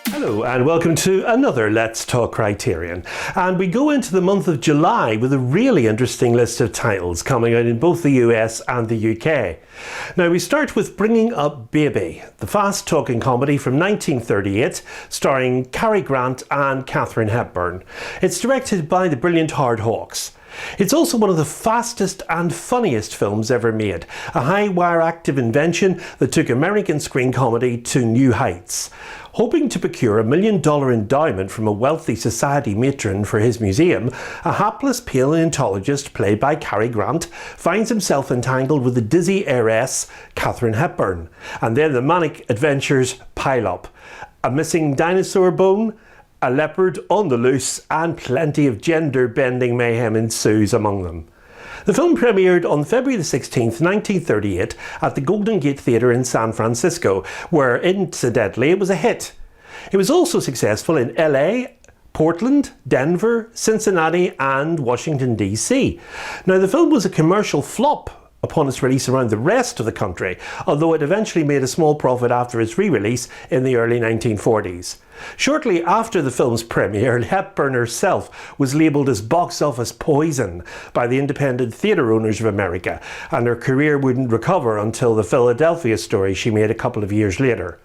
Hello and welcome to another Let's Talk Criterion, and we go into the month of July with a really interesting list of titles coming out in both the US and the UK. Now we start with Bringing Up Baby, the fast-talking comedy from 1938 starring Cary Grant and Katharine Hepburn. It's directed by the brilliant Howard Hawks. It's also one of the fastest and funniest films ever made, a high-wire active invention that took American screen comedy to new heights. Hoping to procure $1 million endowment from a wealthy society matron for his museum, a hapless paleontologist played by Cary Grant finds himself entangled with the dizzy heiress Katharine Hepburn, and then the manic adventures pile up. A missing dinosaur bone, a leopard on the loose, and plenty of gender-bending mayhem ensues among them. The film premiered on February 16, 1938 at the Golden Gate Theatre in San Francisco, where incidentally it was a hit. It was also successful in LA, Portland, Denver, Cincinnati and Washington DC. Now the film was a commercial flop upon its release around the rest of the country, although it eventually made a small profit after its re-release in the early 1940s. Shortly after the film's premiere, Hepburn herself was labelled as box office poison by the Independent Theatre Owners of America, and her career wouldn't recover until the Philadelphia story she made a couple of years later.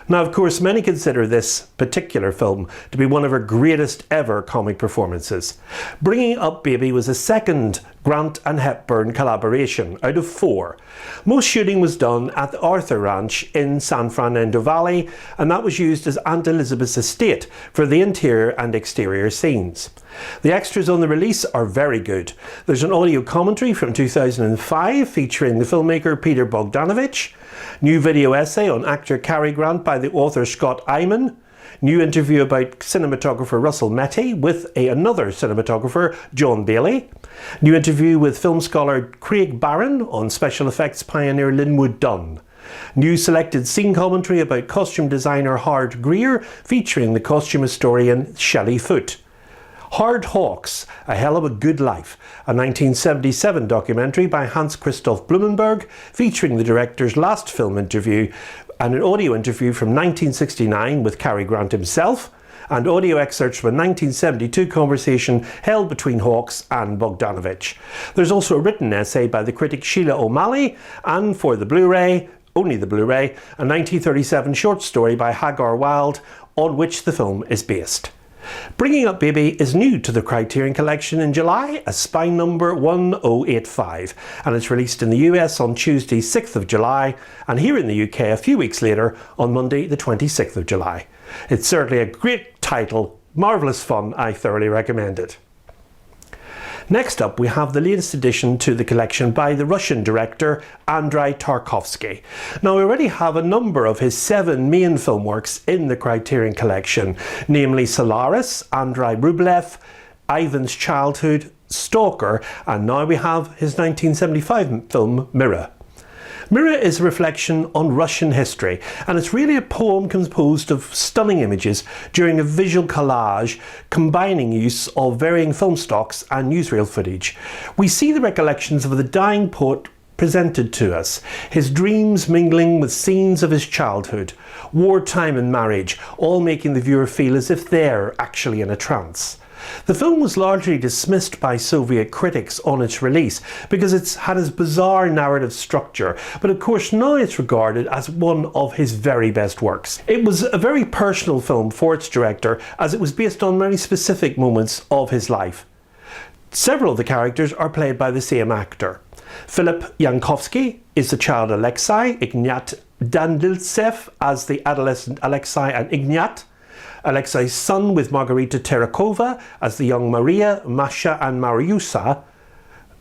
Now, of course, many consider this particular film to be one of her greatest ever comic performances. Bringing Up Baby was a second Grant and Hepburn collaboration out of 4. Most shooting was done at the Arthur Ranch in San Fernando Valley, and that was used as Aunt Elizabeth's estate for the interior and exterior scenes. The extras on the release are very good. There's an audio commentary from 2005 featuring the filmmaker Peter Bogdanovich, new video essay on actor Cary Grant by the author Scott Eyman, new interview about cinematographer Russell Metty with another cinematographer, John Bailey, new interview with film scholar Craig Barron on special effects pioneer Linwood Dunn, new selected scene commentary about costume designer Howard Greer featuring the costume historian Shelley Foote, Howard Hawks, A Hell of a Good Life, a 1977 documentary by Hans Christoph Blumenberg featuring the director's last film interview, and an audio interview from 1969 with Cary Grant himself, and audio excerpts from a 1972 conversation held between Hawks and Bogdanovich. There's also a written essay by the critic Sheila O'Malley, and for the Blu-ray, only the Blu-ray, a 1937 short story by Hagar Wilde on which the film is based. Bringing Up Baby is new to the Criterion Collection in July as spine number 1085, and it's released in the US on Tuesday 6th of July and here in the UK a few weeks later on Monday the 26th of July. It's certainly a great title, marvellous fun, I thoroughly recommend it. Next up we have the latest addition to the collection by the Russian director Andrei Tarkovsky. Now we already have a number of his 7 main film works in the Criterion Collection, namely Solaris, Andrei Rublev, Ivan's Childhood, Stalker, and now we have his 1975 film Mira. Mira is a reflection on Russian history, and it's really a poem composed of stunning images during a visual collage combining use of varying film stocks and newsreel footage. We see the recollections of the dying poet presented to us, his dreams mingling with scenes of his childhood, wartime and marriage, all making the viewer feel as if they're actually in a trance. The film was largely dismissed by Soviet critics on its release because it's had a bizarre narrative structure, but of course now it's regarded as one of his very best works. It was a very personal film for its director as it was based on many specific moments of his life. Several of the characters are played by the same actor. Philip Yankovsky is the child Alexei, Ignat Daniltsev as the adolescent Alexei and Ignat, Alexei's son with Margarita Terakova as the young Maria, Masha and Mariusa,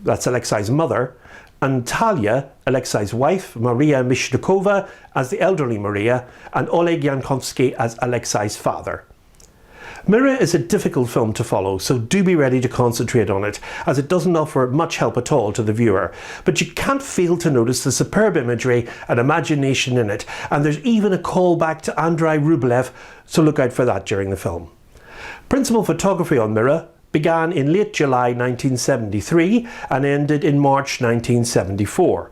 that's Alexei's mother, and Talia, Alexei's wife, Maria Mishnikova as the elderly Maria, and Oleg Yankovsky as Alexei's father. Mira is a difficult film to follow, so do be ready to concentrate on it, as it doesn't offer much help at all to the viewer. But you can't fail to notice the superb imagery and imagination in it, and there's even a callback to Andrei Rublev, so look out for that during the film. Principal photography on Mira began in late July 1973 and ended in March 1974.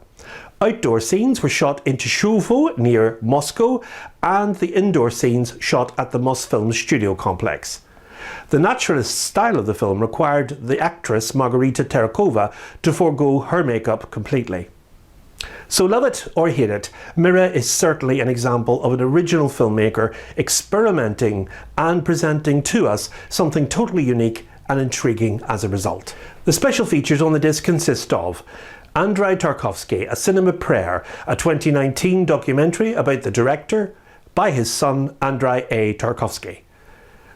Outdoor scenes were shot in Chushovo near Moscow, and the indoor scenes shot at the Mosfilm studio complex. The naturalist style of the film required the actress Margarita Terekova to forego her makeup completely. So love it or hate it, Mira is certainly an example of an original filmmaker experimenting and presenting to us something totally unique and intriguing as a result. The special features on the disc consist of Andrei Tarkovsky, A Cinema Prayer, a 2019 documentary about the director by his son Andrei A. Tarkovsky.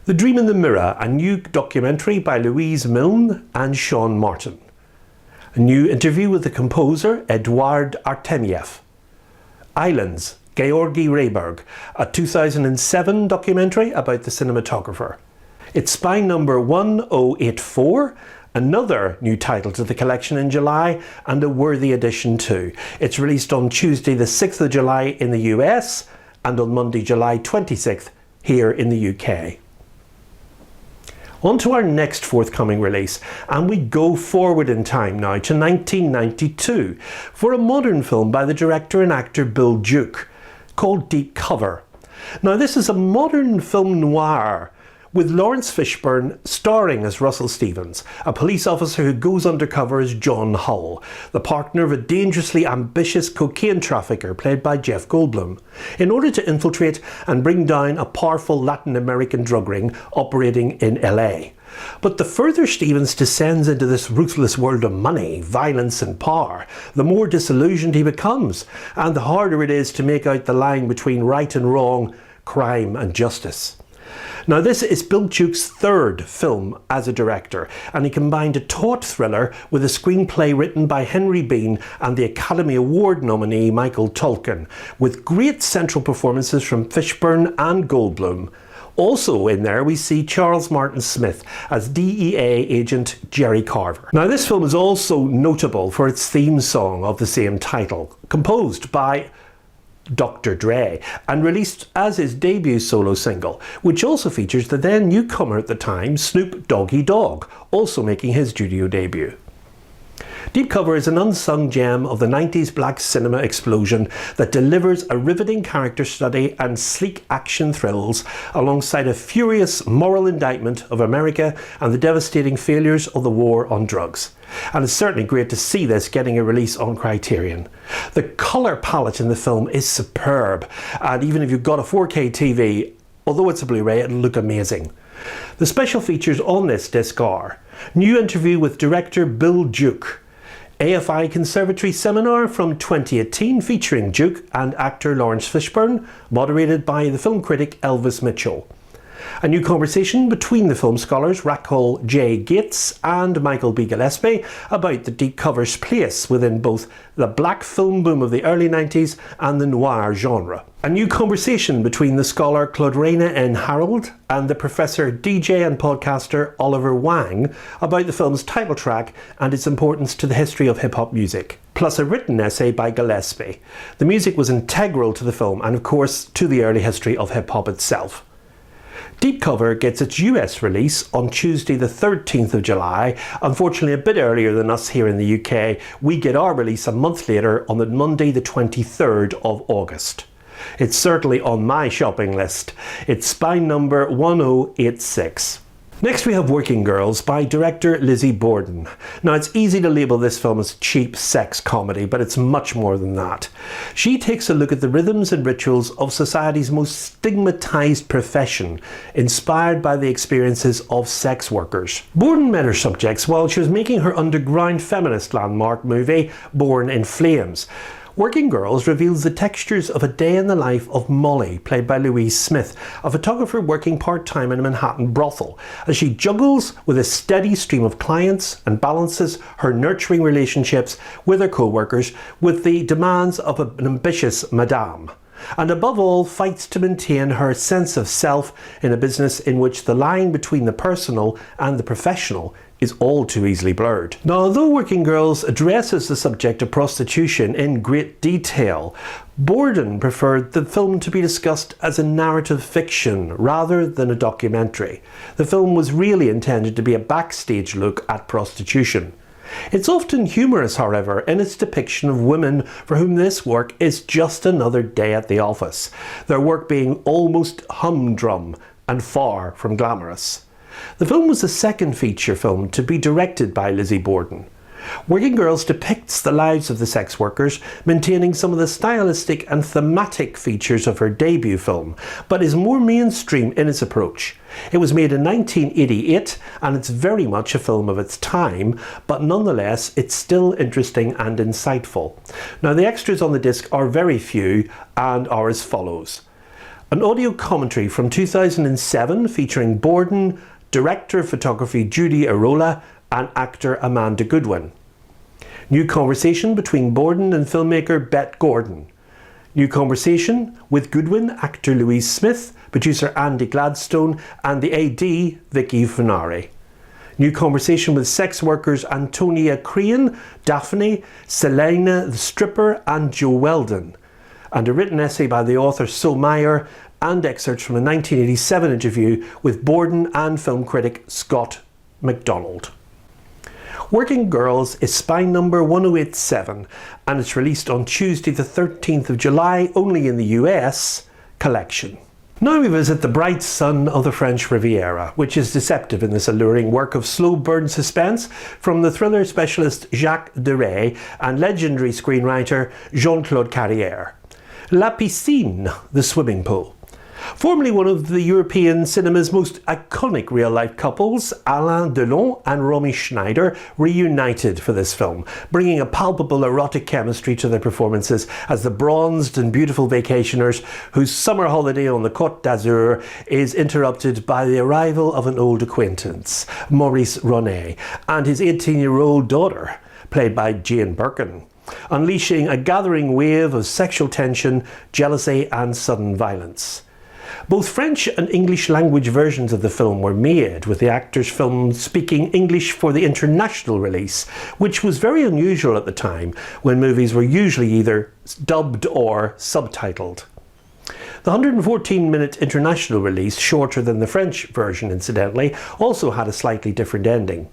The Dream in the Mirror, a new documentary by Louise Milne and Sean Martin. A new interview with the composer Eduard Artemyev. Islands, Georgy Rayberg, a 2007 documentary about the cinematographer. It's Spine number 1084, another new title to the collection in July and a worthy addition too. It's released on Tuesday the 6th of July in the US and on Monday July 26th here in the UK. On to our next forthcoming release, and we go forward in time now to 1992 for a modern film by the director and actor Bill Duke called Deep Cover. Now this is a modern film noir with Lawrence Fishburne starring as Russell Stevens, a police officer who goes undercover as John Hull, the partner of a dangerously ambitious cocaine trafficker played by Jeff Goldblum, in order to infiltrate and bring down a powerful Latin American drug ring operating in LA. But the further Stevens descends into this ruthless world of money, violence and power, the more disillusioned he becomes, and the harder it is to make out the line between right and wrong, crime and justice. Now this is Bill Duke's third film as a director, and he combined a taut thriller with a screenplay written by Henry Bean and the Academy Award nominee Michael Tolkien, with great central performances from Fishburne and Goldblum. Also in there we see Charles Martin Smith as DEA agent Jerry Carver. Now this film is also notable for its theme song of the same title, composed by Dr. Dre, and released as his debut solo single, which also features the then newcomer at the time, Snoop Doggy Dogg, also making his studio debut. Deep Cover is an unsung gem of the 90s black cinema explosion that delivers a riveting character study and sleek action thrills alongside a furious moral indictment of America and the devastating failures of the war on drugs. And it's certainly great to see this getting a release on Criterion. The colour palette in the film is superb, and even if you've got a 4K TV, although it's a Blu-ray, it'll look amazing. The special features on this disc are new interview with director Bill Duke, AFI Conservatory Seminar from 2018 featuring Duke and actor Lawrence Fishburne, moderated by the film critic Elvis Mitchell. A new conversation between the film scholars Raquel J. Gates and Michael B. Gillespie about the Deep Cover's place within both the black film boom of the early 90s and the noir genre. A new conversation between the scholar Claudrena N. Harold and the professor, DJ and podcaster Oliver Wang about the film's title track and its importance to the history of hip-hop music. Plus a written essay by Gillespie. The music was integral to the film and of course to the early history of hip-hop itself. Deep Cover gets its US release on Tuesday the 13th of July. Unfortunately a bit earlier than us here in the UK. We get our release a month later on the Monday the 23rd of August. It's certainly on my shopping list. It's Spine number 1086. Next we have Working Girls by director Lizzie Borden. Now it's easy to label this film as cheap sex comedy, but it's much more than that. She takes a look at the rhythms and rituals of society's most stigmatised profession, inspired by the experiences of sex workers. Borden met her subjects while she was making her underground feminist landmark movie, Born in Flames. Working Girls reveals the textures of a day in the life of Molly, played by Louise Smith, a photographer working part-time in a Manhattan brothel, as she juggles with a steady stream of clients and balances her nurturing relationships with her co-workers with the demands of an ambitious madame. And above all, fights to maintain her sense of self in a business in which the line between the personal and the professional is all too easily blurred. Now, although Working Girls addresses the subject of prostitution in great detail, Borden preferred the film to be discussed as a narrative fiction rather than a documentary. The film was really intended to be a backstage look at prostitution. It's often humorous, however, in its depiction of women for whom this work is just another day at the office, their work being almost humdrum and far from glamorous. The film was the second feature film to be directed by Lizzie Borden. Working Girls depicts the lives of the sex workers, maintaining some of the stylistic and thematic features of her debut film, but is more mainstream in its approach. It was made in 1988 and it's very much a film of its time, but nonetheless it's still interesting and insightful. Now, the extras on the disc are very few and are as follows. An audio commentary from 2007 featuring Borden, director of photography Judy Arola, and actor Amanda Goodwin. New conversation between Borden and filmmaker Bet Gordon. New conversation with Goodwin, actor Louise Smith, producer Andy Gladstone, and the AD Vicky Funari. New conversation with sex workers Antonia Crean, Daphne, Selena the stripper, and Joe Weldon. And a written essay by the author So Meyer, and excerpts from a 1987 interview with Borden and film critic Scott MacDonald. Working Girls is spine number 1087 and it's released on Tuesday the 13th of July only in the US collection. Now we visit the bright sun of the French Riviera, which is deceptive in this alluring work of slow burn suspense from the thriller specialist Jacques Deray and legendary screenwriter Jean-Claude Carrière. La Piscine, the swimming pool. Formerly one of the European cinema's most iconic real-life couples, Alain Delon and Romy Schneider reunited for this film, bringing a palpable erotic chemistry to their performances as the bronzed and beautiful vacationers whose summer holiday on the Côte d'Azur is interrupted by the arrival of an old acquaintance, Maurice Ronet, and his 18-year-old daughter, played by Jane Birkin, unleashing a gathering wave of sexual tension, jealousy and sudden violence. Both French and English language versions of the film were made, with the actors filmed speaking English for the international release, which was very unusual at the time when movies were usually either dubbed or subtitled. The 114-minute international release, shorter than the French version incidentally, also had a slightly different ending.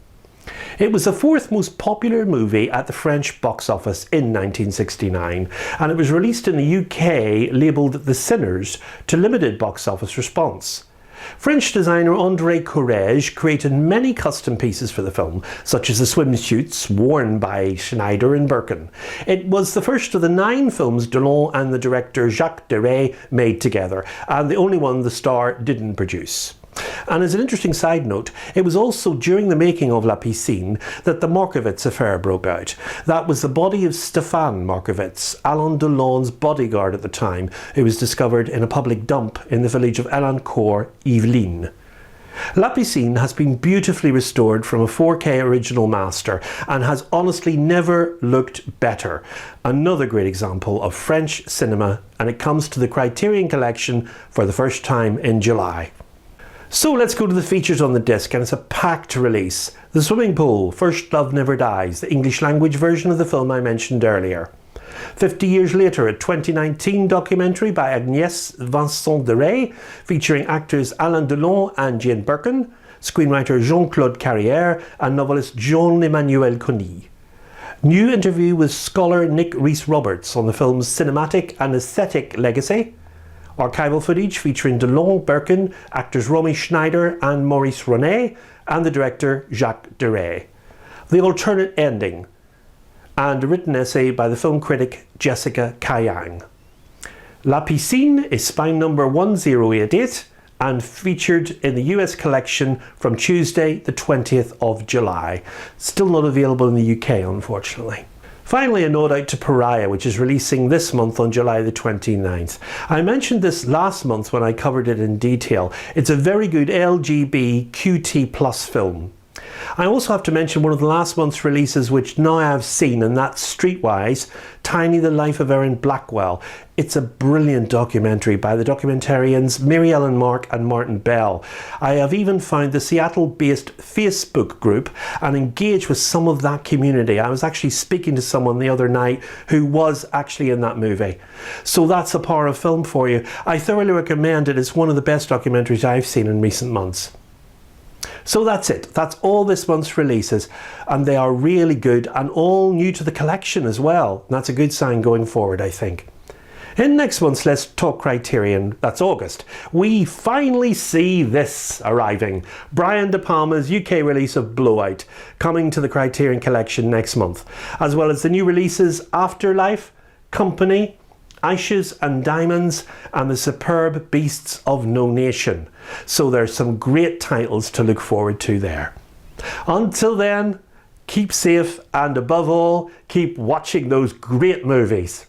It was the fourth most popular movie at the French box office in 1969, and it was released in the UK labelled The Sinners to limited box office response. French designer André Courrèges created many custom pieces for the film, such as the swimsuits worn by Schneider and Birkin. It was the first of the 9 films Delon and the director Jacques Deray made together, and the only one the star didn't produce. And as an interesting side note, it was also during the making of La Piscine that the Markovits affair broke out. That was the body of Stéphane Markovits, Alain Delon's bodyguard at the time, who was discovered in a public dump in the village of Elancourt, Yvelines. La Piscine has been beautifully restored from a 4K original master and has honestly never looked better. Another great example of French cinema, and it comes to the Criterion Collection for the first time in July. So let's go to the features on the disc, and it's a packed release. The Swimming Pool, First Love Never Dies, the English language version of the film I mentioned earlier. 50 Years Later, a 2019 documentary by Agnès Vincent Deray, featuring actors Alain Delon and Jane Birkin, screenwriter Jean-Claude Carrière and novelist Jean-Emmanuel Conny. New interview with scholar Nick Rhys-Roberts on the film's cinematic and aesthetic legacy. Archival footage featuring Delon, Birkin, actors Romy Schneider and Maurice Ronet, and the director Jacques Deray. The alternate ending, and a written essay by the film critic Jessica Kayang. La Piscine is spine number 1088 and featured in the US collection from Tuesday the 20th of July. Still not available in the UK, unfortunately. Finally, a note out to Pariah, which is releasing this month on July the 29th. I mentioned this last month when I covered it in detail. It's a very good LGBTQT+ film. I also have to mention one of the last month's releases which now I've seen, and that's Streetwise, Tiny the Life of Erin Blackwell. It's a brilliant documentary by the documentarians Mary Ellen Mark and Martin Bell. I have even found the Seattle-based Facebook group and engaged with some of that community. I was actually speaking to someone the other night who was actually in that movie. So that's the power of film for you. I thoroughly recommend it. It's one of the best documentaries I've seen in recent months. So that's it. That's all this month's releases, and they are really good and all new to the collection as well. And that's a good sign going forward, I think. In next month's Let's Talk Criterion, that's August, we finally see this arriving. Brian De Palma's UK release of Blowout, coming to the Criterion Collection next month, as well as the new releases Afterlife, Company, Ashes and Diamonds, and the superb Beasts of No Nation. So there's some great titles to look forward to there. Until then, keep safe and above all, keep watching those great movies.